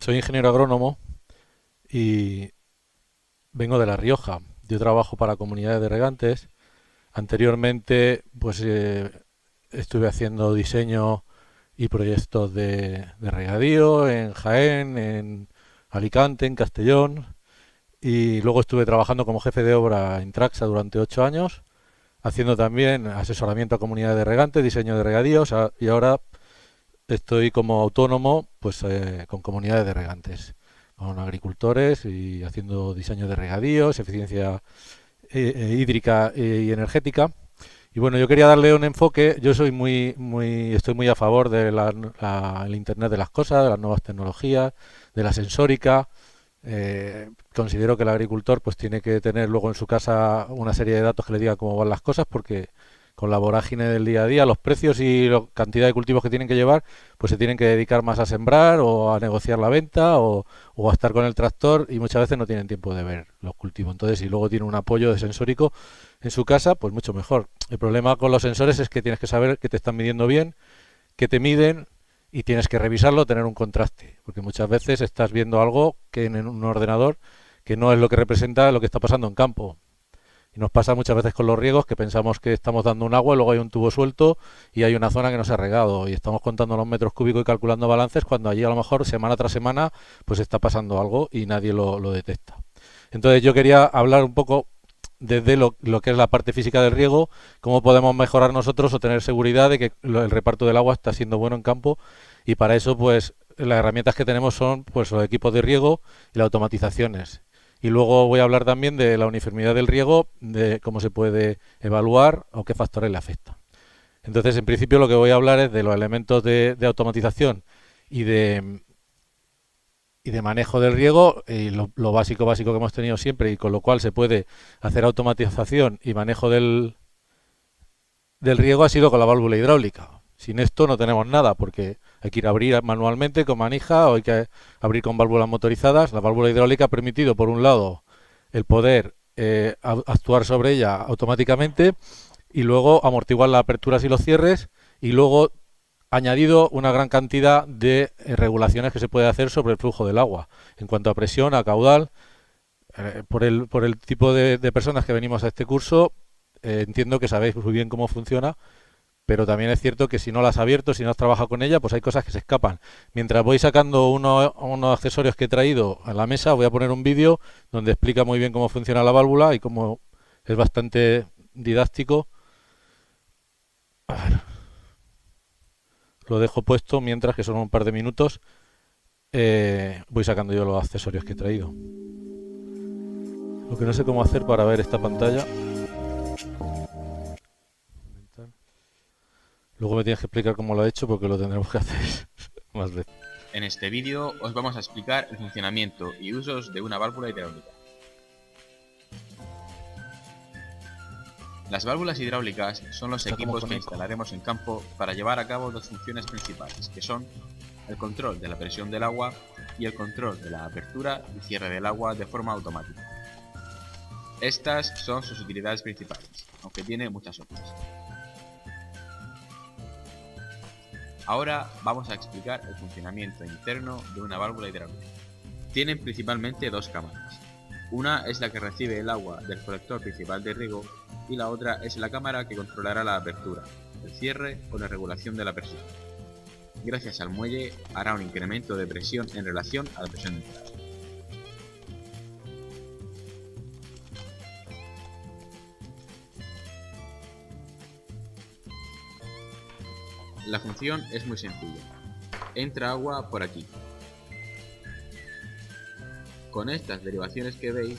soy ingeniero agrónomo y vengo de La Rioja. Yo trabajo para comunidades de regantes. Anteriormente, pues estuve haciendo diseño y proyectos de regadío en Jaén, en Alicante, en Castellón. Y luego estuve trabajando como jefe de obra en Traxa durante 8 años, haciendo también asesoramiento a comunidades de regantes, diseño de regadíos, y ahora estoy como autónomo pues con comunidades de regantes, con agricultores y haciendo diseño de regadíos, eficiencia hídrica y energética. Y bueno, yo quería darle un enfoque. Yo soy estoy muy a favor de el Internet de las cosas, de las nuevas tecnologías, de la sensórica. Considero que el agricultor pues tiene que tener luego en su casa una serie de datos que le diga cómo van las cosas, porque con la vorágine del día a día, los precios y la cantidad de cultivos que tienen que llevar, pues se tienen que dedicar más a sembrar o a negociar la venta o a estar con el tractor, y muchas veces no tienen tiempo de ver los cultivos. Entonces, si luego tiene un apoyo de sensórico en su casa, pues mucho mejor. El problema con los sensores es que tienes que saber que te están midiendo bien, que te miden, y tienes que revisarlo, tener un contraste, porque muchas veces estás viendo algo que en un ordenador que no es lo que representa lo que está pasando en campo. Y nos pasa muchas veces con los riegos, que pensamos que estamos dando un agua y luego hay un tubo suelto y hay una zona que no se ha regado y estamos contando los metros cúbicos y calculando balances, cuando allí a lo mejor semana tras semana pues está pasando algo y nadie lo detecta. Entonces yo quería hablar un poco desde lo que es la parte física del riego, cómo podemos mejorar nosotros o tener seguridad de que el reparto del agua está siendo bueno en campo, y para eso pues las herramientas que tenemos son pues los equipos de riego y las automatizaciones. Y luego voy a hablar también de la uniformidad del riego, de cómo se puede evaluar o qué factores le afectan. Entonces, en principio, lo que voy a hablar es de los elementos de automatización y y de manejo del riego, y lo básico que hemos tenido siempre, y con lo cual se puede hacer automatización y manejo del riego, ha sido con la válvula hidráulica. Sin esto no tenemos nada, porque hay que ir a abrir manualmente con manija o hay que abrir con válvulas motorizadas. La válvula hidráulica ha permitido, por un lado, el poder actuar sobre ella automáticamente, y luego amortiguar las aperturas y los cierres, y luego añadido una gran cantidad de regulaciones que se puede hacer sobre el flujo del agua, en cuanto a presión, a caudal. Por el tipo de personas que venimos a este curso, entiendo que sabéis muy bien cómo funciona, pero también es cierto que si no la has abierto, si no has trabajado con ella, pues hay cosas que se escapan. Mientras voy sacando unos accesorios que he traído a la mesa, voy a poner un vídeo donde explica muy bien cómo funciona la válvula y cómo es bastante didáctico. A ver, lo dejo puesto mientras, que son un par de minutos, voy sacando yo los accesorios que he traído. Lo que no sé cómo hacer para ver esta pantalla. Luego me tienes que explicar cómo lo he hecho, porque lo tendremos que hacer más veces. En este vídeo os vamos a explicar el funcionamiento y usos de una válvula hidráulica. Las válvulas hidráulicas son los equipos que instalaremos en campo para llevar a cabo dos funciones principales, que son el control de la presión del agua y el control de la apertura y cierre del agua de forma automática. Estas son sus utilidades principales, aunque tiene muchas otras. Ahora vamos a explicar el funcionamiento interno de una válvula hidráulica. Tienen principalmente dos cámaras. Una es la que recibe el agua del colector principal de riego y la otra es la cámara que controlará la apertura, el cierre o la regulación de la presión. Gracias al muelle hará un incremento de presión en relación a la presión de entrada. La función es muy sencilla. Entra agua por aquí. Con estas derivaciones que veis,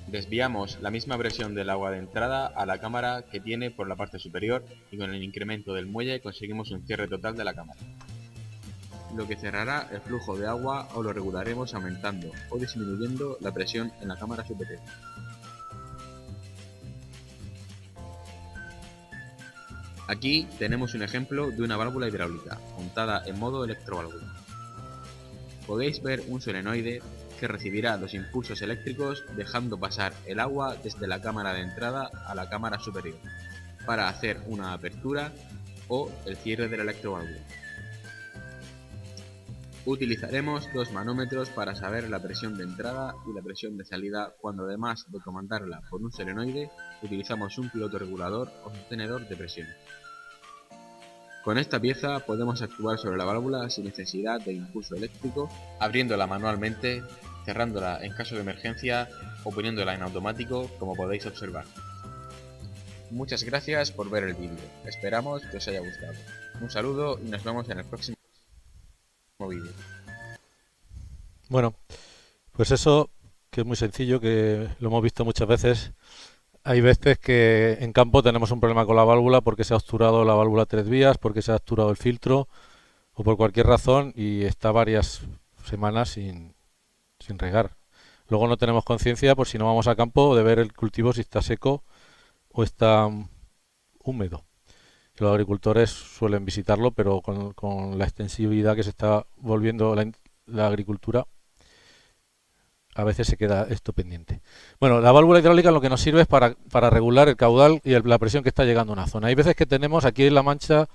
desviamos la misma presión del agua de entrada a la cámara que tiene por la parte superior, y con el incremento del muelle conseguimos un cierre total de la cámara, lo que cerrará el flujo de agua, o lo regularemos aumentando o disminuyendo la presión en la cámara superior. Aquí tenemos un ejemplo de una válvula hidráulica montada en modo electroválvula. Podéis ver un solenoide que recibirá los impulsos eléctricos dejando pasar el agua desde la cámara de entrada a la cámara superior para hacer una apertura o el cierre de la electroválvula. Utilizaremos dos manómetros para saber la presión de entrada y la presión de salida cuando, además de comandarla por un solenoide, utilizamos un piloto regulador o sostenedor de presión. Con esta pieza podemos actuar sobre la válvula sin necesidad de impulso eléctrico, abriéndola manualmente, cerrándola en caso de emergencia o poniéndola en automático, como podéis observar. Muchas gracias por ver el vídeo, esperamos que os haya gustado. Un saludo y nos vemos en el próximo vídeo. Bueno, pues eso, que es muy sencillo, que lo hemos visto muchas veces. Hay veces que en campo tenemos un problema con la válvula porque se ha obturado la válvula 3 vías, porque se ha obturado el filtro o por cualquier razón y está varias semanas sin regar. Luego no tenemos conciencia, por si no vamos a campo, de ver el cultivo si está seco o está húmedo. Los agricultores suelen visitarlo, pero con la extensividad que se está volviendo la agricultura, a veces se queda esto pendiente. Bueno, la válvula hidráulica lo que nos sirve es para regular el caudal y la presión que está llegando a una zona. Hay veces que tenemos, aquí en La Mancha,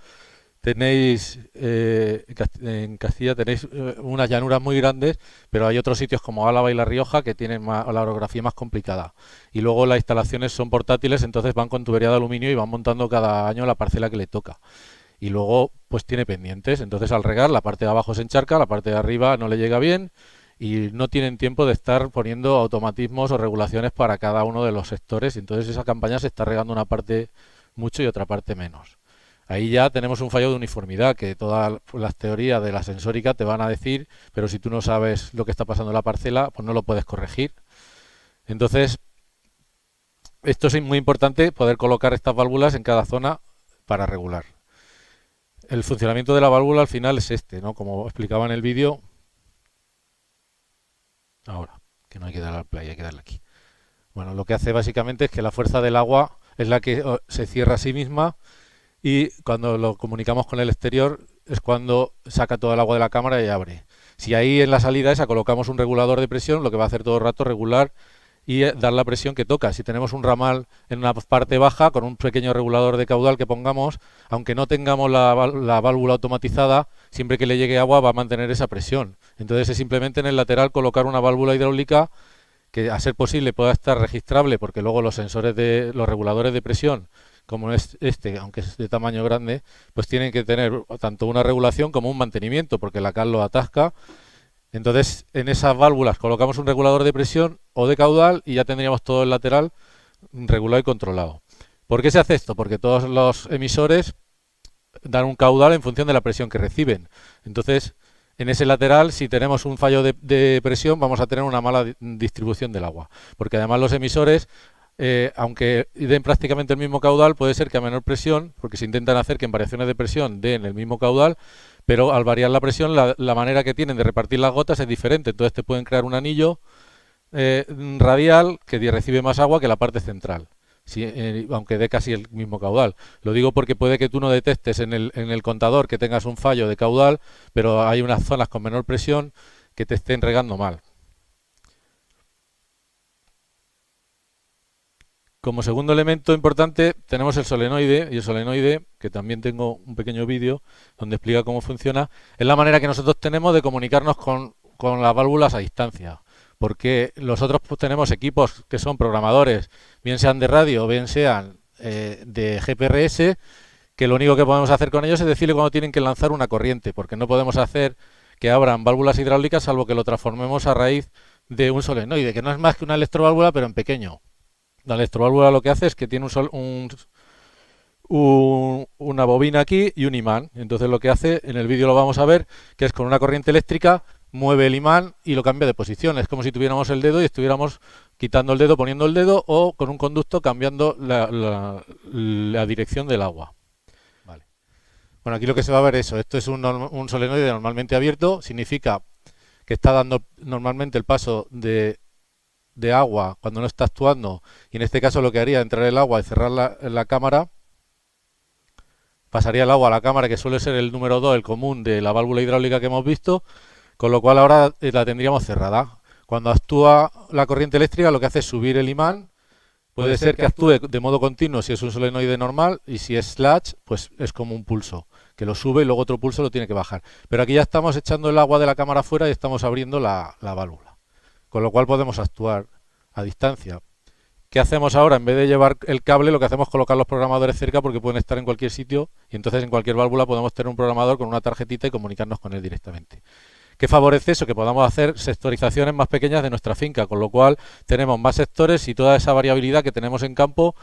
tenéis, en Castilla tenéis unas llanuras muy grandes, pero hay otros sitios como Álava y La Rioja que tienen la orografía más complicada. Y luego las instalaciones son portátiles, entonces van con tubería de aluminio y van montando cada año la parcela que le toca. Y luego, pues tiene pendientes, entonces al regar la parte de abajo se encharca, la parte de arriba no le llega bien y no tienen tiempo de estar poniendo automatismos o regulaciones para cada uno de los sectores, y entonces esa campaña se está regando una parte mucho y otra parte menos. Ahí ya tenemos un fallo de uniformidad, que todas las teorías de la sensórica te van a decir, pero si tú no sabes lo que está pasando en la parcela, pues no lo puedes corregir. Entonces, esto es muy importante, poder colocar estas válvulas en cada zona para regular. El funcionamiento de la válvula al final es este, ¿no? Como explicaba en el vídeo. Ahora, que no hay que darle al play, hay que darle aquí. Bueno, lo que hace básicamente es que la fuerza del agua es la que se cierra a sí misma y cuando lo comunicamos con el exterior es cuando saca todo el agua de la cámara y abre. Si ahí en la salida esa colocamos un regulador de presión, lo que va a hacer todo el rato es regular y dar la presión que toca. Si tenemos un ramal en una parte baja, con un pequeño regulador de caudal que pongamos, aunque no tengamos la válvula automatizada, siempre que le llegue agua va a mantener esa presión. Entonces es simplemente en el lateral colocar una válvula hidráulica que, a ser posible, pueda estar registrable, porque luego los sensores de los reguladores de presión, como es este, aunque es de tamaño grande, pues tienen que tener tanto una regulación como un mantenimiento, porque la cal lo atasca. Entonces, en esas válvulas colocamos un regulador de presión o de caudal y ya tendríamos todo el lateral regulado y controlado. ¿Por qué se hace esto? Porque todos los emisores dan un caudal en función de la presión que reciben. Entonces, en ese lateral, si tenemos un fallo de presión, vamos a tener una mala distribución del agua. Porque además los emisores, aunque den prácticamente el mismo caudal, puede ser que a menor presión, porque se intentan hacer que en variaciones de presión den el mismo caudal, pero al variar la presión, la manera que tienen de repartir las gotas es diferente. Entonces te pueden crear un anillo radial que recibe más agua que la parte central, aunque dé casi el mismo caudal. Lo digo porque puede que tú no detectes en el contador que tengas un fallo de caudal, pero hay unas zonas con menor presión que te estén regando mal. Como segundo elemento importante tenemos el solenoide, y el solenoide, que también tengo un pequeño vídeo donde explica cómo funciona, es la manera que nosotros tenemos de comunicarnos con las válvulas a distancia. Porque nosotros pues, tenemos equipos que son programadores, bien sean de radio, bien sean de GPRS, que lo único que podemos hacer con ellos es decirle cuándo tienen que lanzar una corriente, porque no podemos hacer que abran válvulas hidráulicas salvo que lo transformemos a raíz de un solenoide, que no es más que una electroválvula pero en pequeño. La electroválvula lo que hace es que tiene una bobina aquí y un imán. Entonces lo que hace, en el vídeo lo vamos a ver, que es con una corriente eléctrica mueve el imán y lo cambia de posición. Es como si tuviéramos el dedo y estuviéramos quitando el dedo, poniendo el dedo, o con un conducto cambiando la dirección del agua. Vale. Bueno, aquí lo que se va a ver es eso. Esto es un solenoide normalmente abierto. Significa que está dando normalmente el paso de agua cuando no está actuando, y en este caso lo que haría es entrar el agua y cerrar la cámara. Pasaría el agua a la cámara, que suele ser el número 2, el común de la válvula hidráulica que hemos visto, con lo cual ahora la tendríamos cerrada. Cuando actúa la corriente eléctrica, lo que hace es subir el imán, Puede ser que actúe de modo continuo si es un solenoide normal y si es slash, pues es como un pulso, que lo sube y luego otro pulso lo tiene que bajar. Pero aquí ya estamos echando el agua de la cámara fuera y estamos abriendo la válvula, con lo cual podemos actuar a distancia. ¿Qué hacemos ahora? En vez de llevar el cable, lo que hacemos es colocar los programadores cerca porque pueden estar en cualquier sitio y entonces en cualquier válvula podemos tener un programador con una tarjetita y comunicarnos con él directamente. ¿Qué favorece eso? Que podamos hacer sectorizaciones más pequeñas de nuestra finca, con lo cual tenemos más sectores y toda esa variabilidad que tenemos en campo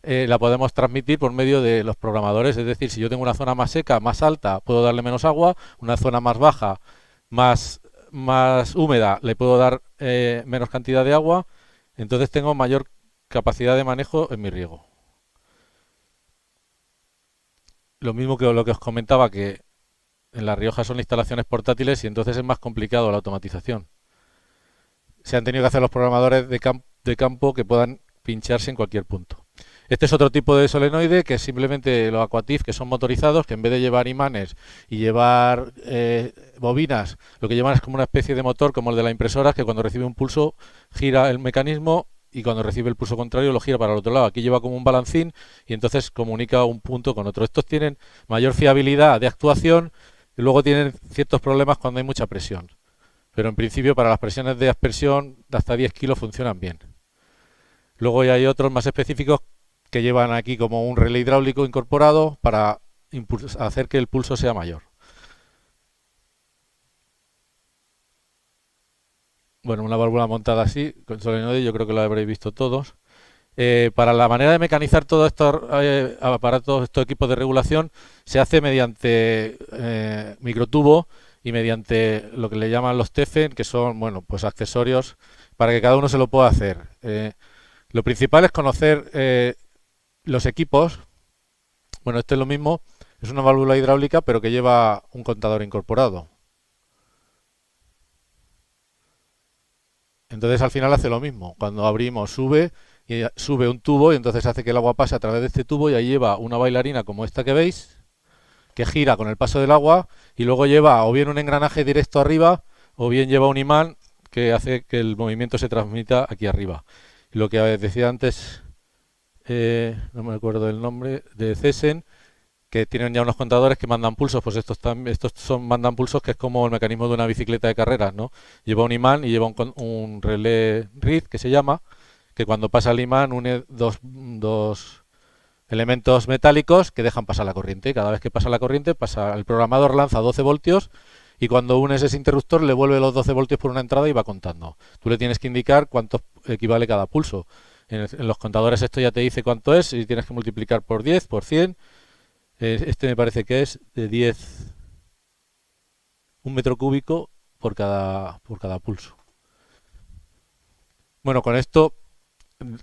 la podemos transmitir por medio de los programadores. Es decir, si yo tengo una zona más seca, más alta, puedo darle menos agua, una zona más baja, más, más húmeda, le puedo dar menos cantidad de agua, entonces tengo mayor capacidad de manejo en mi riego. Lo mismo que lo que os comentaba, que en La Rioja son instalaciones portátiles y entonces es más complicado la automatización. Se han tenido que hacer los programadores de campo que puedan pincharse en cualquier punto. Este es otro tipo de solenoide que es simplemente los Aquatif, que son motorizados, que en vez de llevar imanes y llevar bobinas, lo que llevan es como una especie de motor como el de la impresora, que cuando recibe un pulso gira el mecanismo y cuando recibe el pulso contrario lo gira para el otro lado. Aquí lleva como un balancín y entonces comunica un punto con otro. Estos tienen mayor fiabilidad de actuación y luego tienen ciertos problemas cuando hay mucha presión. Pero en principio para las presiones de aspersión de hasta 10 kilos funcionan bien. Luego ya hay otros más específicos que llevan aquí como un relé hidráulico incorporado para hacer que el pulso sea mayor. Bueno, una válvula montada así, con solenoide, yo creo que lo habréis visto todos. Para la manera de mecanizar todos estos aparatos, estos equipos de regulación, se hace mediante microtubo y mediante lo que le llaman los TEFEN, que son, bueno, pues accesorios para que cada uno se lo pueda hacer. Lo principal es conocer los equipos. Bueno, este es lo mismo, es una válvula hidráulica, pero que lleva un contador incorporado. Entonces al final hace lo mismo. Cuando abrimos sube un tubo y entonces hace que el agua pase a través de este tubo y ahí lleva una bailarina como esta que veis, que gira con el paso del agua y luego lleva o bien un engranaje directo arriba o bien lleva un imán que hace que el movimiento se transmita aquí arriba. Lo que decía antes, no me acuerdo del nombre, de Cesen, que tienen ya unos contadores que mandan pulsos, pues estos mandan pulsos que es como el mecanismo de una bicicleta de carreras, ¿no? Lleva un imán y lleva un relé RID que se llama, que cuando pasa el imán une dos elementos metálicos que dejan pasar la corriente. Cada vez que pasa la corriente, el programador lanza 12 voltios y cuando unes ese interruptor le vuelve los 12 voltios por una entrada y va contando. Tú le tienes que indicar cuánto equivale cada pulso. En los contadores esto ya te dice cuánto es y tienes que multiplicar por 10, por 100. Este me parece que es de 10, un metro cúbico por cada pulso. Bueno, con esto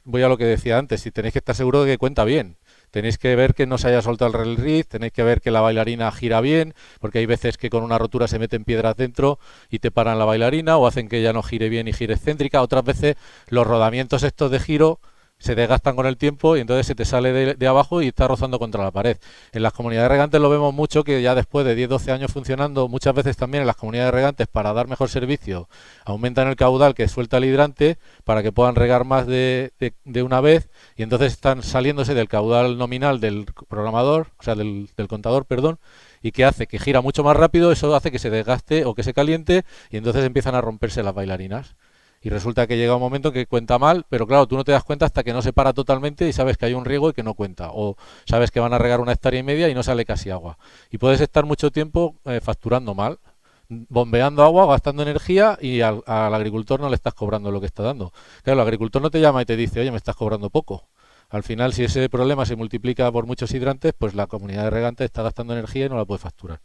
voy a lo que decía antes, si tenéis que estar seguro de que cuenta bien. Tenéis que ver que no se haya soltado el relé RID, tenéis que ver que la bailarina gira bien, porque hay veces que con una rotura se meten piedras dentro y te paran la bailarina o hacen que ya no gire bien y gire excéntrica. Otras veces los rodamientos estos de giro se desgastan con el tiempo y entonces se te sale de abajo y está rozando contra la pared. En las comunidades regantes lo vemos mucho que ya después de 10-12 años funcionando, muchas veces también en las comunidades regantes para dar mejor servicio, aumentan el caudal que suelta el hidrante para que puedan regar más de una vez y entonces están saliéndose del caudal nominal del programador, o sea, del contador, perdón, y que hace que gira mucho más rápido, eso hace que se desgaste o que se caliente y entonces empiezan a romperse las bailarinas. Y resulta que llega un momento que cuenta mal, pero claro, tú no te das cuenta hasta que no se para totalmente y sabes que hay un riego y que no cuenta. O sabes que van a regar 1,5 hectáreas y no sale casi agua. Y puedes estar mucho tiempo facturando mal, bombeando agua, gastando energía y al agricultor no le estás cobrando lo que está dando. Claro, el agricultor no te llama y te dice, oye, me estás cobrando poco. Al final, si ese problema se multiplica por muchos hidrantes, pues la comunidad de regantes está gastando energía y no la puede facturar.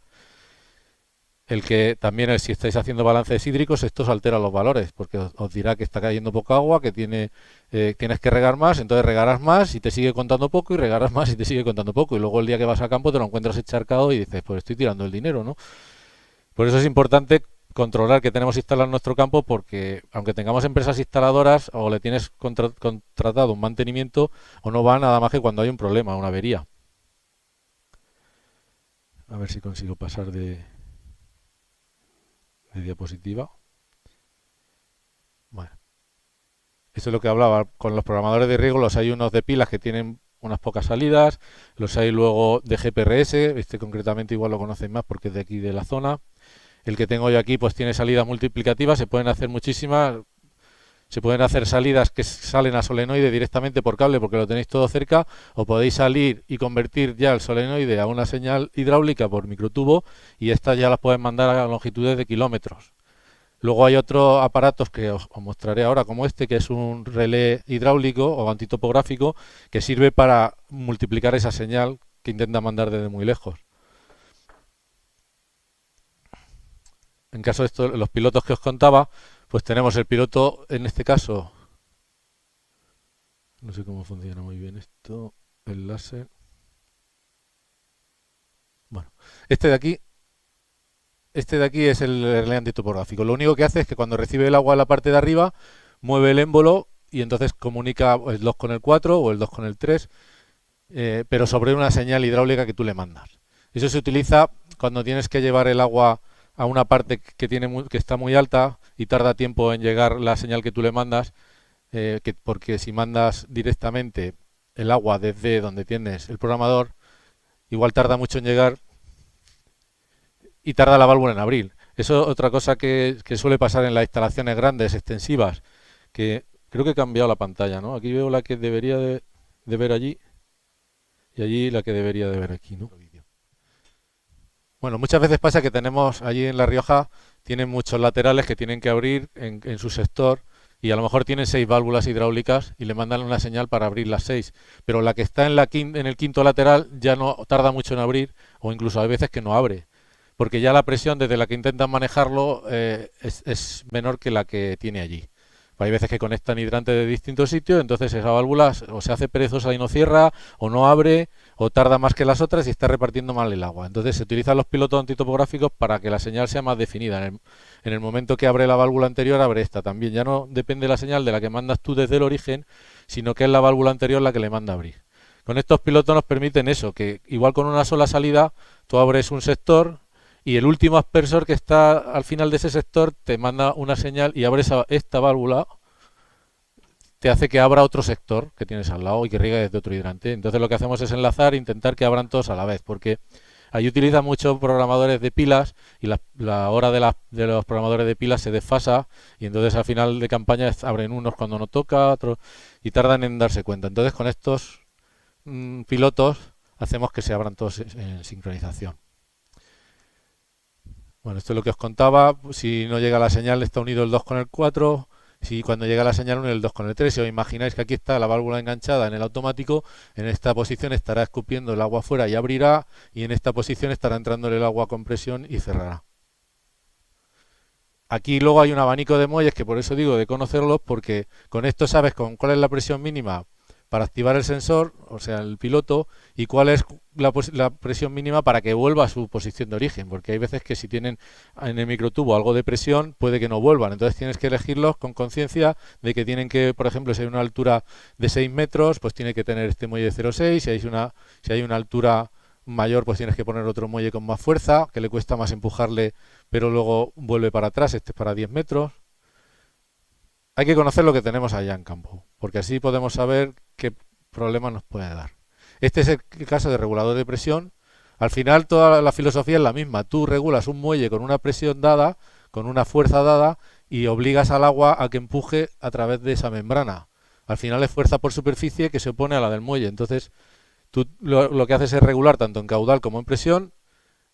El que también, si estáis haciendo balances hídricos, esto os altera los valores, porque os dirá que está cayendo poca agua, que tienes que regar más, entonces regarás más y te sigue contando poco, y regarás más y te sigue contando poco, y luego el día que vas al campo te lo encuentras encharcado y dices, pues estoy tirando el dinero, ¿no? Por eso es importante controlar que tenemos instalado en nuestro campo, porque aunque tengamos empresas instaladoras o le tienes contratado un mantenimiento, o no va nada más que cuando hay un problema, una avería. A ver si consigo pasar de diapositiva. Bueno, Eso es lo que hablaba. Con los programadores de riego los hay unos de pilas que tienen unas pocas salidas, los hay luego de GPRS, este concretamente igual lo conocen más porque es de aquí de la zona. El que tengo yo aquí pues tiene salidas multiplicativas, se pueden hacer muchísimas, se pueden hacer salidas que salen a solenoide directamente por cable porque lo tenéis todo cerca, o podéis salir y convertir ya el solenoide a una señal hidráulica por microtubo y estas ya las pueden mandar a longitudes de kilómetros. Luego hay otros aparatos que os mostraré ahora, como este, que es un relé hidráulico o antitopográfico, que sirve para multiplicar esa señal que intenta mandar desde muy lejos. En caso de esto, los pilotos que os contaba, pues tenemos el piloto, en este caso, no sé cómo funciona muy bien esto, el láser. Bueno, este de aquí es el relé antitopográfico. Lo único que hace es que cuando recibe el agua en la parte de arriba, mueve el émbolo y entonces comunica el 2 con el 4 o el 2 con el 3, pero sobre una señal hidráulica que tú le mandas. Eso se utiliza cuando tienes que llevar el agua a una parte que está muy alta y tarda tiempo en llegar la señal que tú le mandas, porque si mandas directamente el agua desde donde tienes el programador, igual tarda mucho en llegar y tarda la válvula en abrir. Eso es otra cosa que suele pasar en las instalaciones grandes, extensivas, que creo que he cambiado la pantalla, ¿no? Aquí veo la que debería de ver allí y allí la que debería de ver aquí, ¿no? Bueno, muchas veces pasa que tenemos allí en La Rioja, tienen muchos laterales que tienen que abrir en su sector y a lo mejor tienen 6 válvulas hidráulicas y le mandan una señal para abrir las 6, pero la que está en el quinto lateral ya no tarda mucho en abrir o incluso hay veces que no abre, porque ya la presión desde la que intentan manejarlo es menor que la que tiene allí. Hay veces que conectan hidrantes de distintos sitios, entonces esa válvula o se hace perezosa y no cierra, o no abre, o tarda más que las otras y está repartiendo mal el agua. Entonces se utilizan los pilotos antitopográficos para que la señal sea más definida. En el momento que abre la válvula anterior, abre esta también. Ya no depende la señal de la que mandas tú desde el origen, sino que es la válvula anterior la que le manda a abrir. Con estos pilotos nos permiten eso, que igual con una sola salida tú abres un sector y el último aspersor que está al final de ese sector te manda una señal y abres esta válvula, te hace que abra otro sector que tienes al lado y que riegue desde otro hidrante. Entonces lo que hacemos es enlazar e intentar que abran todos a la vez, porque ahí utilizan muchos programadores de pilas y la hora de los programadores de pilas se desfasa y entonces al final de campaña abren unos cuando no toca, otros y tardan en darse cuenta. Entonces con estos pilotos hacemos que se abran todos en sincronización. Bueno, esto es lo que os contaba. Si no llega la señal está unido el 2 con el 4. Si cuando llega la señal une el 2 con el 3. Si os imagináis que aquí está la válvula enganchada en el automático, en esta posición estará escupiendo el agua afuera y abrirá, y en esta posición estará entrando el agua con presión y cerrará. Aquí luego hay un abanico de muelles que por eso digo de conocerlos, porque con esto sabes con cuál es la presión mínima para activar el sensor, o sea, el piloto, y cuál es la presión mínima para que vuelva a su posición de origen, porque hay veces que si tienen en el microtubo algo de presión, puede que no vuelvan. Entonces tienes que elegirlos con conciencia de que tienen que, por ejemplo, si hay una altura de 6 metros, pues tiene que tener este muelle de 0,6, si hay una altura mayor, pues tienes que poner otro muelle con más fuerza, que le cuesta más empujarle, pero luego vuelve para atrás, este es para 10 metros. Hay que conocer lo que tenemos allá en campo, porque así podemos saber qué problemas nos puede dar. Este es el caso de regulador de presión. Al final toda la filosofía es la misma. Tú regulas un muelle con una presión dada, con una fuerza dada, y obligas al agua a que empuje a través de esa membrana. Al final es fuerza por superficie que se opone a la del muelle. Entonces tú lo que haces es regular tanto en caudal como en presión,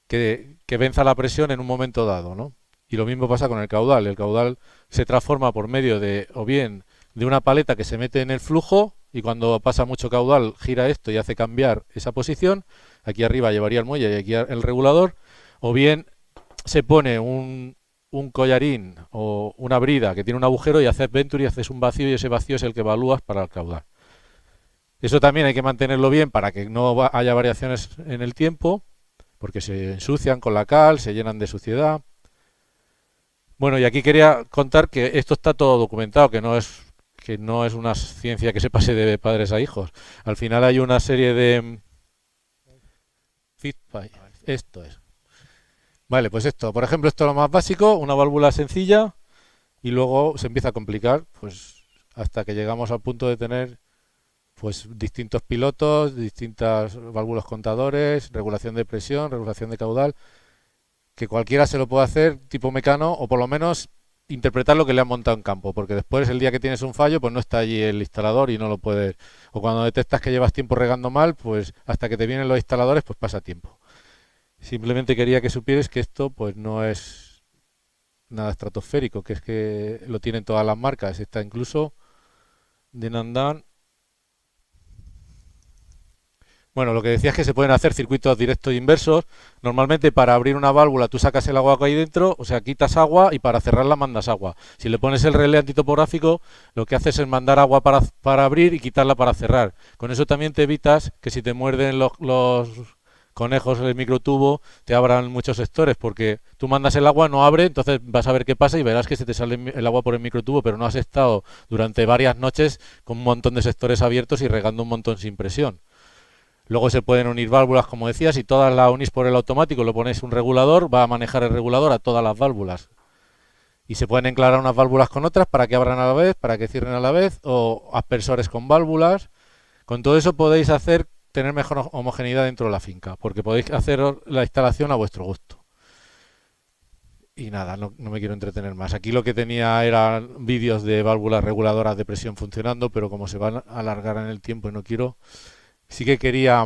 que venza la presión en un momento dado, ¿no? Y lo mismo pasa con el caudal. El caudal se transforma por medio de, o bien de una paleta que se mete en el flujo, y cuando pasa mucho caudal gira esto y hace cambiar esa posición. Aquí arriba llevaría el muelle y aquí el regulador. O bien se pone un collarín o una brida que tiene un agujero y haces Venturi y haces un vacío, y ese vacío es el que evalúas para el caudal. Eso también hay que mantenerlo bien para que no haya variaciones en el tiempo, porque se ensucian con la cal, se llenan de suciedad. Bueno, y aquí quería contar que esto está todo documentado, que no es una ciencia que se pase de padres a hijos. Al final hay una serie de feedback. Esto es. Vale, pues esto, por ejemplo, esto es lo más básico, una válvula sencilla, y luego se empieza a complicar. Pues hasta que llegamos al punto de tener pues distintos pilotos, distintas válvulas contadores, regulación de presión, regulación de caudal, que cualquiera se lo puede hacer tipo mecano o por lo menos interpretar lo que le han montado en campo, porque después el día que tienes un fallo pues no está allí el instalador y no lo puedes, o cuando detectas que llevas tiempo regando mal, pues hasta que te vienen los instaladores pues pasa tiempo. Simplemente quería que supieres que esto pues no es nada estratosférico, que es que lo tienen todas las marcas, está incluso de Nandan. Bueno, lo que decía es que se pueden hacer circuitos directos e inversos. Normalmente para abrir una válvula tú sacas el agua que hay dentro, o sea, quitas agua y para cerrarla mandas agua. Si le pones el relé antitopográfico, lo que haces es mandar agua para abrir y quitarla para cerrar. Con eso también te evitas que si te muerden los conejos el microtubo, te abran muchos sectores, porque tú mandas el agua, no abre, entonces vas a ver qué pasa y verás que se te sale el agua por el microtubo, pero no has estado durante varias noches con un montón de sectores abiertos y regando un montón sin presión. Luego se pueden unir válvulas, como decía, si todas las unís por el automático, lo ponéis un regulador, va a manejar el regulador a todas las válvulas. Y se pueden enclarar unas válvulas con otras para que abran a la vez, para que cierren a la vez, o aspersores con válvulas. Con todo eso podéis tener mejor homogeneidad dentro de la finca, porque podéis hacer la instalación a vuestro gusto. Y nada, no me quiero entretener más. Aquí lo que tenía eran vídeos de válvulas reguladoras de presión funcionando, pero como se van a alargar en el tiempo y no quiero... Sí que quería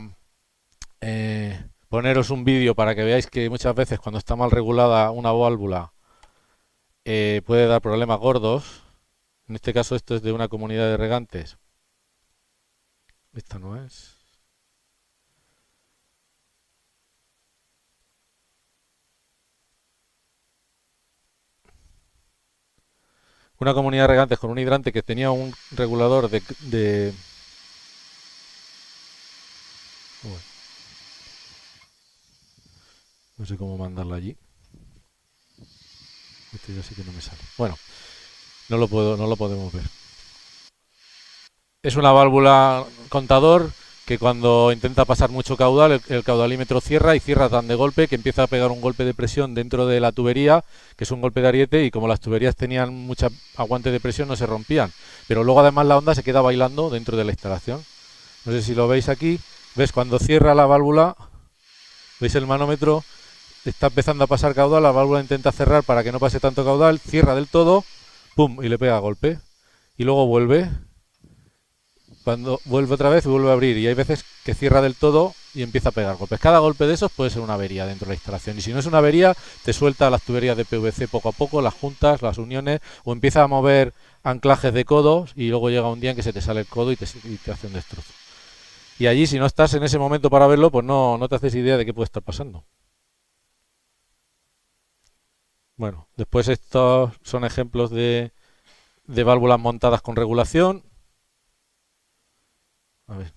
poneros un vídeo para que veáis que muchas veces cuando está mal regulada una válvula puede dar problemas gordos. En este caso esto es de una comunidad de regantes. Esta no es. Una comunidad de regantes con un hidrante que tenía un regulador de... Bueno, no sé cómo mandarlo allí. Este ya sí que no me sale. Bueno, no lo podemos ver. Es una válvula contador que cuando intenta pasar mucho caudal, el caudalímetro cierra y cierra tan de golpe que empieza a pegar un golpe de presión dentro de la tubería, que es un golpe de ariete, y como las tuberías tenían mucha aguante de presión no se rompían. Pero luego además la onda se queda bailando dentro de la instalación. No sé si lo veis aquí. ¿Ves? Cuando cierra la válvula, ¿veis el manómetro? Está empezando a pasar caudal, la válvula intenta cerrar para que no pase tanto caudal, cierra del todo, ¡pum! Y le pega golpe. Y luego vuelve. Cuando vuelve otra vez, vuelve a abrir. Y hay veces que cierra del todo y empieza a pegar golpes. Cada golpe de esos puede ser una avería dentro de la instalación. Y si no es una avería, te suelta las tuberías de PVC poco a poco, las juntas, las uniones, o empieza a mover anclajes de codos y luego llega un día en que se te sale el codo y te hace un destrozo. Y allí, si no estás en ese momento para verlo, pues no te haces idea de qué puede estar pasando. Bueno, después estos son ejemplos de válvulas montadas con regulación. A ver.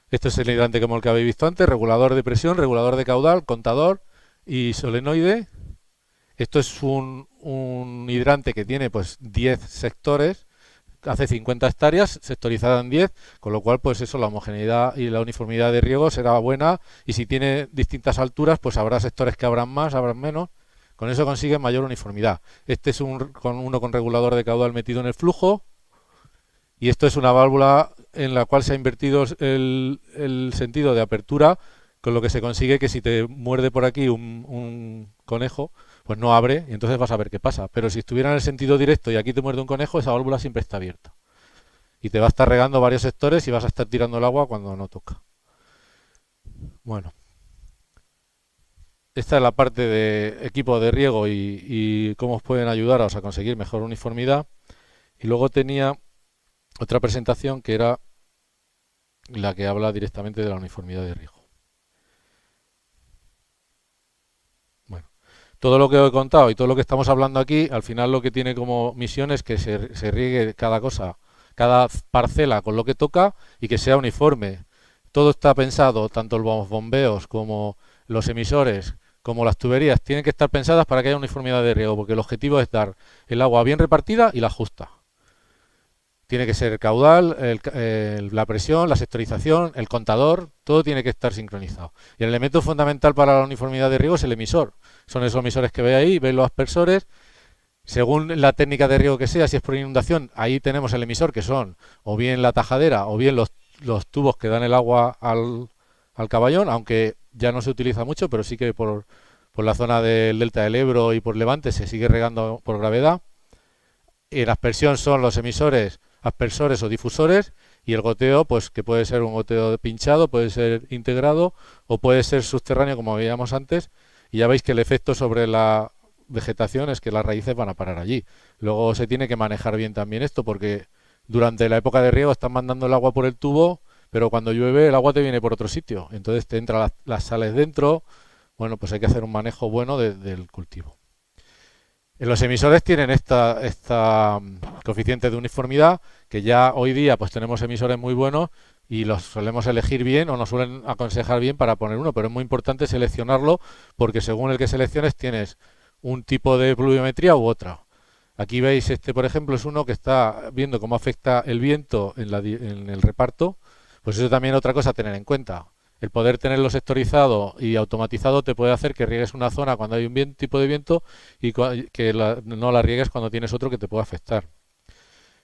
Esto es el hidrante como el que habéis visto antes, regulador de presión, regulador de caudal, contador y solenoide. Esto es un hidrante que tiene pues 10 sectores, hace 50 hectáreas, sectorizada en 10, con lo cual pues eso, la homogeneidad y la uniformidad de riego será buena, y si tiene distintas alturas pues habrá sectores que habrán más, habrán menos. Con eso consigue mayor uniformidad. Este es uno con regulador de caudal metido en el flujo, y esto es una válvula en la cual se ha invertido el sentido de apertura, con lo que se consigue que si te muerde por aquí un conejo, pues no abre y entonces vas a ver qué pasa. Pero si estuviera en el sentido directo y aquí te muerde un conejo, esa válvula siempre está abierta. Y te va a estar regando varios sectores y vas a estar tirando el agua cuando no toca. Bueno. Esta es la parte de equipo de riego y cómo os pueden ayudaros a conseguir mejor uniformidad. Y luego tenía otra presentación que era la que habla directamente de la uniformidad de riego. Bueno, todo lo que os he contado y todo lo que estamos hablando aquí, al final lo que tiene como misión es que se riegue cada cosa, cada parcela con lo que toca y que sea uniforme. Todo está pensado, tanto los bombeos como los emisores, como las tuberías, tienen que estar pensadas para que haya uniformidad de riego, porque el objetivo es dar el agua bien repartida y la justa. Tiene que ser el caudal, la presión, la sectorización, el contador, todo tiene que estar sincronizado. Y el elemento fundamental para la uniformidad de riego es el emisor. Son esos emisores que veis ahí, veis los aspersores, Según la técnica de riego que sea, si es por inundación, ahí tenemos el emisor, que son o bien la tajadera o bien los tubos que dan el agua al caballón, aunque ya no se utiliza mucho, pero sí que por la zona del delta del Ebro y por Levante se sigue regando por gravedad. Y la aspersión son los emisores, aspersores o difusores, y el goteo, pues que puede ser un goteo pinchado, puede ser integrado o puede ser subterráneo, como veíamos antes, y ya veis que el efecto sobre la vegetación es que las raíces van a parar allí. Luego se tiene que manejar bien también esto, porque durante la época de riego están mandando el agua por el tubo, pero cuando llueve el agua te viene por otro sitio, entonces te entran las sales dentro. Bueno, pues hay que hacer un manejo bueno del cultivo. Los emisores tienen esta coeficiente de uniformidad, que ya hoy día pues tenemos emisores muy buenos y los solemos elegir bien o nos suelen aconsejar bien para poner uno, pero es muy importante seleccionarlo porque según el que selecciones tienes un tipo de pluviometría u otra. Aquí veis por ejemplo, es uno que está viendo cómo afecta el viento en el reparto, pues eso también es otra cosa a tener en cuenta. El poder tenerlo sectorizado y automatizado te puede hacer que riegues una zona cuando hay un tipo de viento y que no la riegues cuando tienes otro que te puede afectar.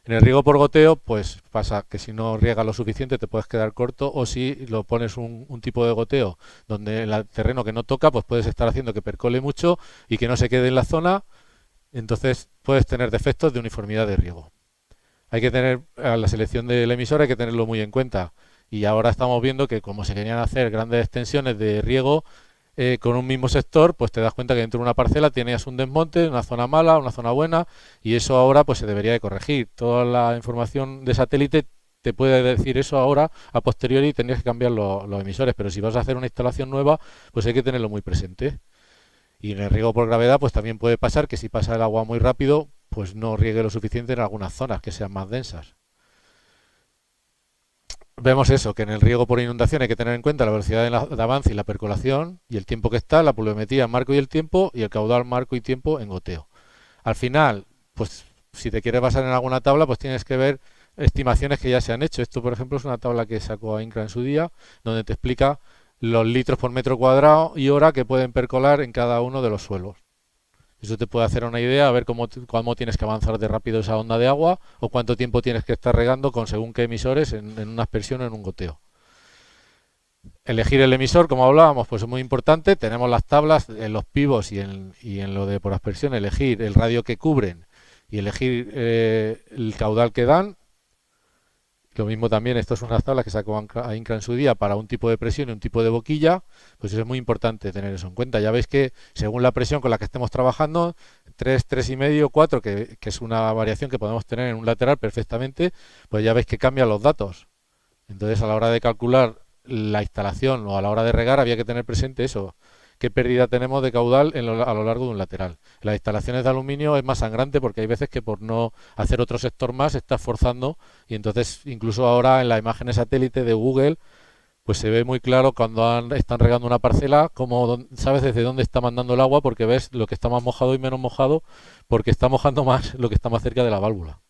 En el riego por goteo, pues pasa que si no riegas lo suficiente te puedes quedar corto, o si lo pones un tipo de goteo donde el terreno que no toca, pues puedes estar haciendo que percole mucho y que no se quede en la zona, entonces puedes tener defectos de uniformidad de riego. Hay que tener a la selección del emisor, hay que tenerlo muy en cuenta. Y ahora estamos viendo que como se querían hacer grandes extensiones de riego con un mismo sector, pues te das cuenta que dentro de una parcela tenías un desmonte, una zona mala, una zona buena, y eso ahora pues se debería de corregir. Toda la información de satélite te puede decir eso ahora, a posteriori tendrías que cambiar los emisores, pero si vas a hacer una instalación nueva, pues hay que tenerlo muy presente. Y en el riego por gravedad, pues también puede pasar que si pasa el agua muy rápido, pues no riegue lo suficiente en algunas zonas que sean más densas. Vemos eso, que en el riego por inundación hay que tener en cuenta la velocidad de avance y la percolación y el tiempo que está, la pluviometría, marco y el tiempo, y el caudal, marco y tiempo en goteo. Al final, pues si te quieres basar en alguna tabla, pues tienes que ver estimaciones que ya se han hecho. Esto, por ejemplo, es una tabla que sacó INCRA en su día, donde te explica los litros por metro cuadrado y hora que pueden percolar en cada uno de los suelos. Eso te puede hacer una idea, a ver cómo tienes que avanzar de rápido esa onda de agua o cuánto tiempo tienes que estar regando con según qué emisores en una aspersión o en un goteo. Elegir el emisor, como hablábamos, pues es muy importante. Tenemos las tablas en los pivos y en lo de por aspersión, elegir el radio que cubren y elegir el caudal que dan. Lo mismo también, esto es unas tablas que sacó INCRA en su día para un tipo de presión y un tipo de boquilla, pues es muy importante tener eso en cuenta. Ya veis que según la presión con la que estemos trabajando, 3, 3,5, 4, que es una variación que podemos tener en un lateral perfectamente, pues ya veis que cambian los datos. Entonces a la hora de calcular la instalación o a la hora de regar había que tener presente eso, qué pérdida tenemos de caudal a lo largo de un lateral. Las instalaciones de aluminio es más sangrante porque hay veces que por no hacer otro sector más estás forzando, y entonces incluso ahora en las imágenes satélite de Google pues se ve muy claro cuando están regando una parcela, como sabes desde dónde está mandando el agua, porque ves lo que está más mojado y menos mojado, porque está mojando más lo que está más cerca de la válvula.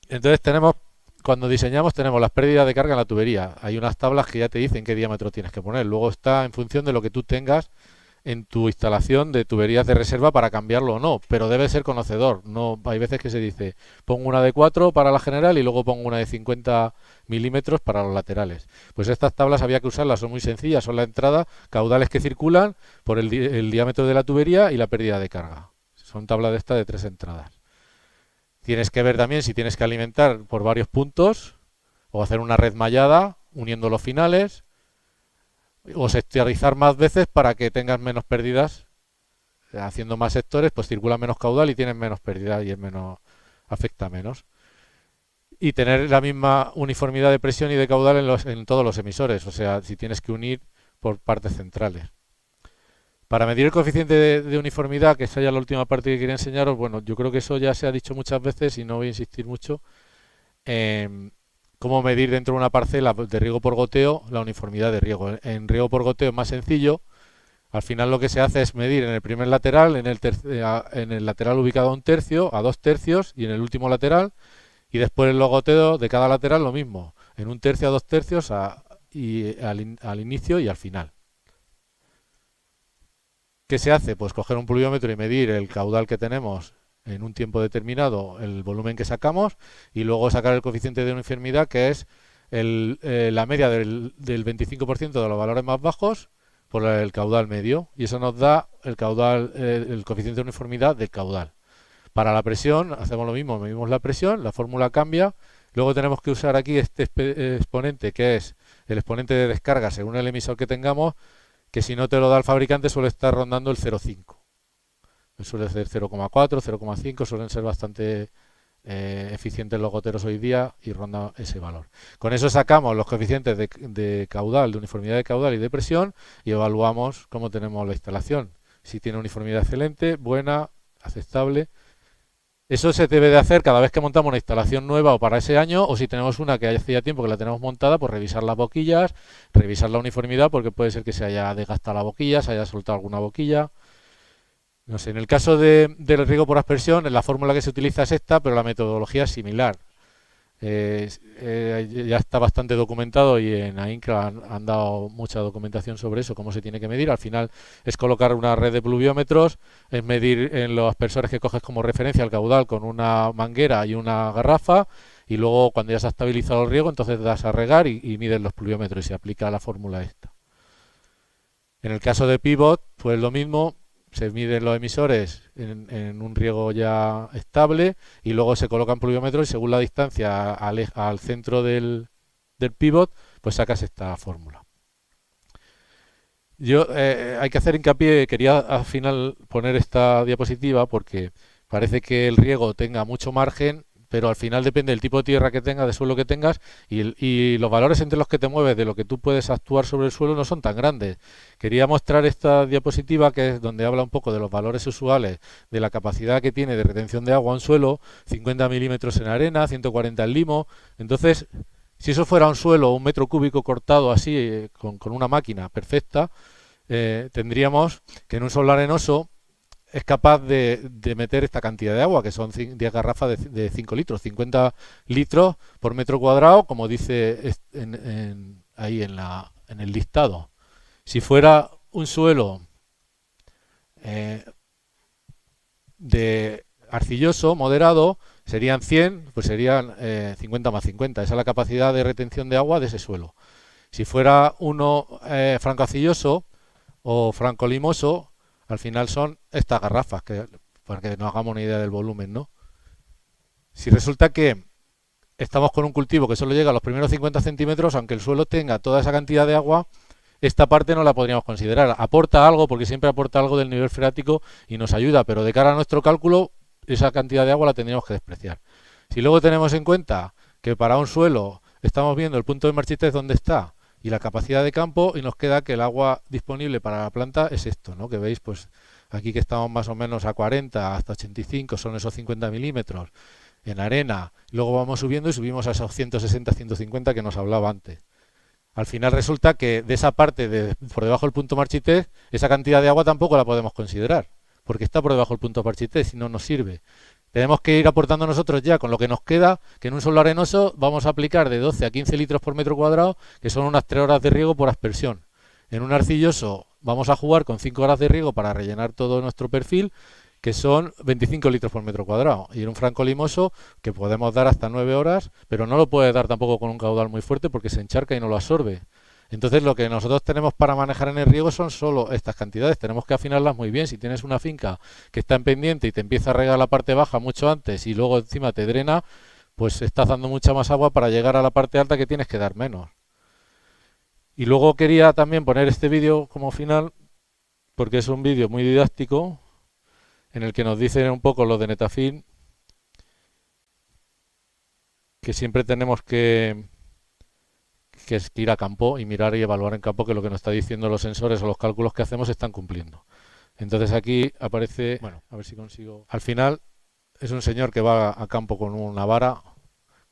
Entonces cuando diseñamos tenemos las pérdidas de carga en la tubería. Hay unas tablas que ya te dicen qué diámetro tienes que poner. Luego está en función de lo que tú tengas en tu instalación de tuberías de reserva para cambiarlo o no, pero debe ser conocedor. No, hay veces que se dice, pongo una de 4 para la general y luego pongo una de 50 milímetros para los laterales. Pues estas tablas había que usarlas, son muy sencillas, son la entrada, caudales que circulan por el diámetro de la tubería y la pérdida de carga. Son tablas de esta de 3 entradas. Tienes que ver también si tienes que alimentar por varios puntos o hacer una red mallada uniendo los finales o sectorizar más veces para que tengas menos pérdidas. Haciendo más sectores, pues circula menos caudal y tienes menos pérdida y afecta menos. Y tener la misma uniformidad de presión y de caudal en todos los emisores, o sea, si tienes que unir por partes centrales. Para medir el coeficiente de uniformidad, que esa ya es la última parte que quería enseñaros, bueno, yo creo que eso ya se ha dicho muchas veces y no voy a insistir mucho. Cómo medir dentro de una parcela de riego por goteo la uniformidad de riego. En riego por goteo es más sencillo. Al final lo que se hace es medir en el primer lateral, en el lateral ubicado a 1/3, a 2/3 y en el último lateral. Y después en los goteos de cada lateral lo mismo, en 1/3, a 2/3 y al inicio y al final. ¿Qué se hace? Pues coger un pluviómetro y medir el caudal que tenemos en un tiempo determinado, el volumen que sacamos, y luego sacar el coeficiente de uniformidad, que es la media del 25% de los valores más bajos por el caudal medio, y eso nos da el caudal, el coeficiente de uniformidad del caudal. Para la presión hacemos lo mismo, medimos la presión, la fórmula cambia, luego tenemos que usar aquí este exponente, que es el exponente de descarga según el emisor que tengamos, que si no te lo da el fabricante suele estar rondando el 0,5. Suele ser 0,4, 0,5, suelen ser bastante eficientes los goteros hoy día y ronda ese valor. Con eso sacamos los coeficientes de caudal, de uniformidad de caudal y de presión y evaluamos cómo tenemos la instalación. Si tiene uniformidad excelente, buena, aceptable. Eso se debe de hacer cada vez que montamos una instalación nueva o para ese año, o si tenemos una que hace ya tiempo que la tenemos montada, pues revisar las boquillas, revisar la uniformidad, porque puede ser que se haya desgastado la boquilla, se haya soltado alguna boquilla. No sé, en el caso del riego por aspersión, la fórmula que se utiliza es esta, pero la metodología es similar. Ya está bastante documentado y en AINCRA han dado mucha documentación sobre eso, cómo se tiene que medir. Al final es colocar una red de pluviómetros, es medir en los aspersores que coges como referencia el caudal con una manguera y una garrafa, y luego cuando ya se ha estabilizado el riego, entonces das a regar y mides los pluviómetros y se aplica la fórmula esta. En el caso de pivot, pues lo mismo, se miden los emisores en un riego ya estable y luego se colocan pluviómetros y según la distancia al centro del pivot, pues sacas esta fórmula. Hay que hacer hincapié, quería al final poner esta diapositiva porque parece que el riego tenga mucho margen, pero al final depende del tipo de tierra que tengas, de suelo que tengas, y los valores entre los que te mueves, de lo que tú puedes actuar sobre el suelo, no son tan grandes. Quería mostrar esta diapositiva, que es donde habla un poco de los valores usuales, de la capacidad que tiene de retención de agua un suelo, 50 milímetros en arena, 140 en limo. Entonces, si eso fuera un suelo, un metro cúbico cortado así, con una máquina perfecta, tendríamos que en un suelo arenoso es capaz de meter esta cantidad de agua, que son 10 garrafas de 5 litros, 50 litros por metro cuadrado, como dice ahí en el listado. Si fuera un suelo de arcilloso, moderado, serían 100, pues serían 50 más 50. Esa es la capacidad de retención de agua de ese suelo. Si fuera uno franco-arcilloso o franco-limoso, al final son estas garrafas, para que nos hagamos una idea del volumen, ¿no? Si resulta que estamos con un cultivo que solo llega a los primeros 50 centímetros, aunque el suelo tenga toda esa cantidad de agua, esta parte no la podríamos considerar. Aporta algo, porque siempre aporta algo del nivel freático y nos ayuda, pero de cara a nuestro cálculo, esa cantidad de agua la tendríamos que despreciar. Si luego tenemos en cuenta que para un suelo estamos viendo el punto de marchitez donde está y la capacidad de campo, y nos queda que el agua disponible para la planta es esto, ¿no? Que veis, pues aquí que estamos más o menos a 40 hasta 85, son esos 50 milímetros en arena, luego vamos subiendo y subimos a esos 160, 150 que nos hablaba antes. Al final resulta que de esa parte por debajo del punto marchitez, esa cantidad de agua tampoco la podemos considerar, porque está por debajo del punto marchitez y no nos sirve. Tenemos que ir aportando nosotros ya con lo que nos queda, que en un suelo arenoso vamos a aplicar de 12 a 15 litros por metro cuadrado, que son unas 3 horas de riego por aspersión. En un arcilloso vamos a jugar con 5 horas de riego para rellenar todo nuestro perfil, que son 25 litros por metro cuadrado. Y en un franco-limoso, que podemos dar hasta 9 horas, pero no lo puede dar tampoco con un caudal muy fuerte porque se encharca y no lo absorbe. Entonces lo que nosotros tenemos para manejar en el riego son solo estas cantidades, tenemos que afinarlas muy bien. Si tienes una finca que está en pendiente y te empieza a regar la parte baja mucho antes y luego encima te drena, pues estás dando mucha más agua para llegar a la parte alta que tienes que dar menos. Y luego quería también poner este vídeo como final, porque es un vídeo muy didáctico, en el que nos dicen un poco lo de Netafim, que siempre tenemos que ir a campo y mirar y evaluar en campo que lo que nos está diciendo los sensores o los cálculos que hacemos están cumpliendo. Entonces aquí aparece, bueno, a ver si consigo. Al final es un señor que va a campo con una vara,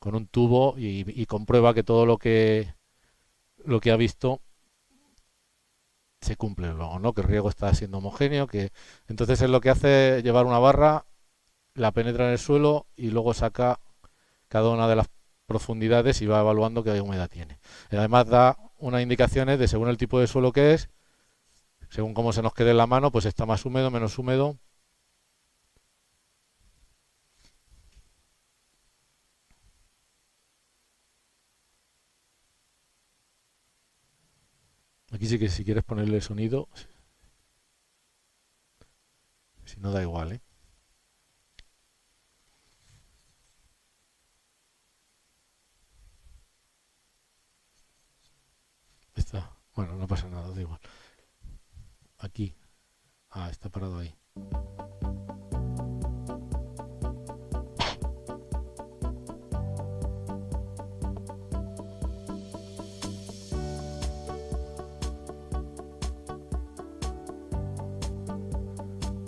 con un tubo y comprueba que todo lo que ha visto se cumple luego, ¿no? Que el riego está siendo homogéneo, que entonces es lo que hace llevar una barra, la penetra en el suelo y luego saca cada una de las profundidades y va evaluando qué humedad tiene. Y además da unas indicaciones de según el tipo de suelo que es, Según cómo se nos quede en la mano, pues está más húmedo, menos húmedo. Aquí sí que si quieres ponerle sonido, si no da igual, ¿eh? Está. Bueno, no pasa nada, da igual. Aquí. Ah, está parado ahí.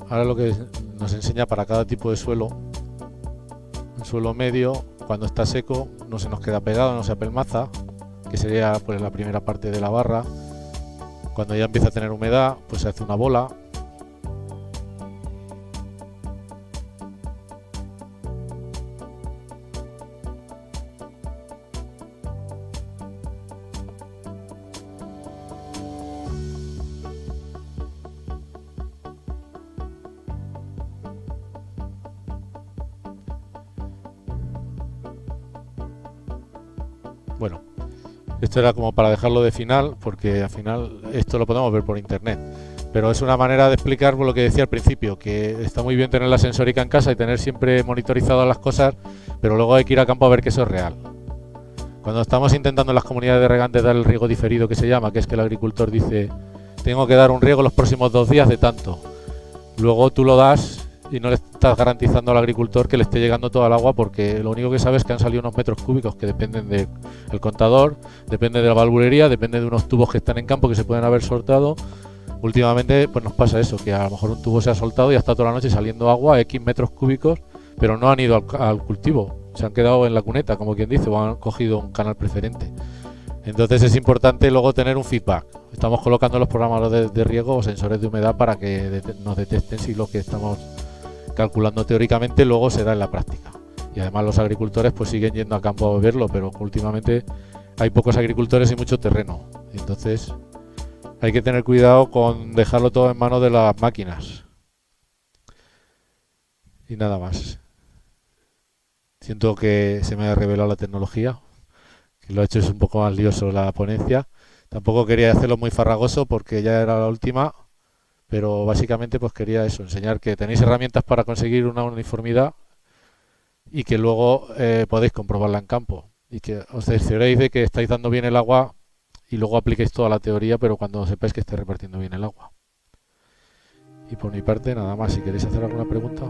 Ahora lo que nos enseña para cada tipo de suelo, un suelo medio, cuando está seco, no se nos queda pegado, no se apelmaza, que sería pues la primera parte de la barra. Cuando ya empieza a tener humedad, pues se hace una bola. Bueno, esto era como para dejarlo de final, porque al final esto lo podemos ver por internet. Pero es una manera de explicar lo que decía al principio, que está muy bien tener la sensórica en casa y tener siempre monitorizadas las cosas, pero luego hay que ir a campo a ver que eso es real. Cuando estamos intentando en las comunidades de regantes dar el riego diferido, que se llama, que es que el agricultor dice, tengo que dar un riego los próximos 2 días de tanto. Luego tú lo das y no le estás garantizando al agricultor que le esté llegando toda el agua, porque lo único que sabes es que han salido unos metros cúbicos que dependen del contador, depende de la valvulería, depende de unos tubos que están en campo que se pueden haber soltado. Últimamente pues nos pasa eso, que a lo mejor un tubo se ha soltado y ha estado toda la noche saliendo agua, X metros cúbicos, pero no han ido al cultivo, se han quedado en la cuneta, como quien dice, o han cogido un canal preferente. Entonces es importante luego tener un feedback. Estamos colocando los programas de riego o sensores de humedad para que nos detecten si lo que estamos calculando teóricamente luego se da en la práctica. Y además los agricultores pues siguen yendo a campo a verlo, pero últimamente hay pocos agricultores y mucho terreno. Entonces hay que tener cuidado con dejarlo todo en manos de las máquinas. Y nada más. Siento que se me ha revelado la tecnología, que lo he hecho es un poco más lioso la ponencia. Tampoco quería hacerlo muy farragoso porque ya era la última, pero básicamente pues quería eso, enseñar que tenéis herramientas para conseguir una uniformidad y que luego podéis comprobarla en campo y que os cercioréis de que estáis dando bien el agua y luego apliquéis toda la teoría, pero cuando sepáis que estáis repartiendo bien el agua. Y por mi parte nada más, si queréis hacer alguna pregunta.